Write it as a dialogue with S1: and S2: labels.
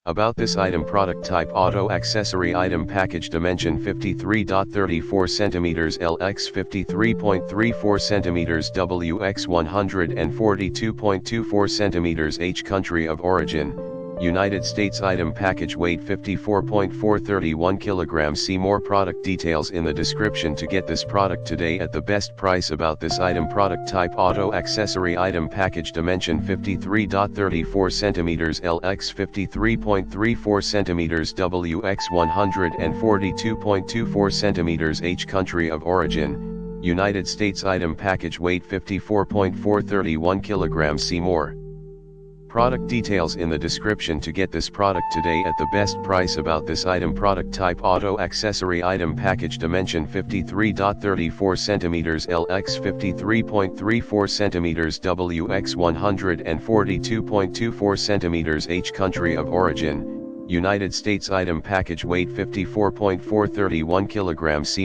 S1: About this item: product type auto accessory, item package dimension 53.34 cm L x 53.34 cm W x 142.24 cm H, country of origin United States, item package weight 54.431 kg. See more product details in the description to get this product today at the best price. About this item: product type auto accessory, item package dimension 53.34 cm L x 53.34 cm W x 142.24 cm H, country of origin United States, item package weight 54.431 kg. See more product details in the description to get this product today at the best price. About this item: product type auto accessory, item package dimension 53.34 cm L x 53.34 cm W x 142.24 cm H, country of origin United States, item package weight 54.431 kg. See more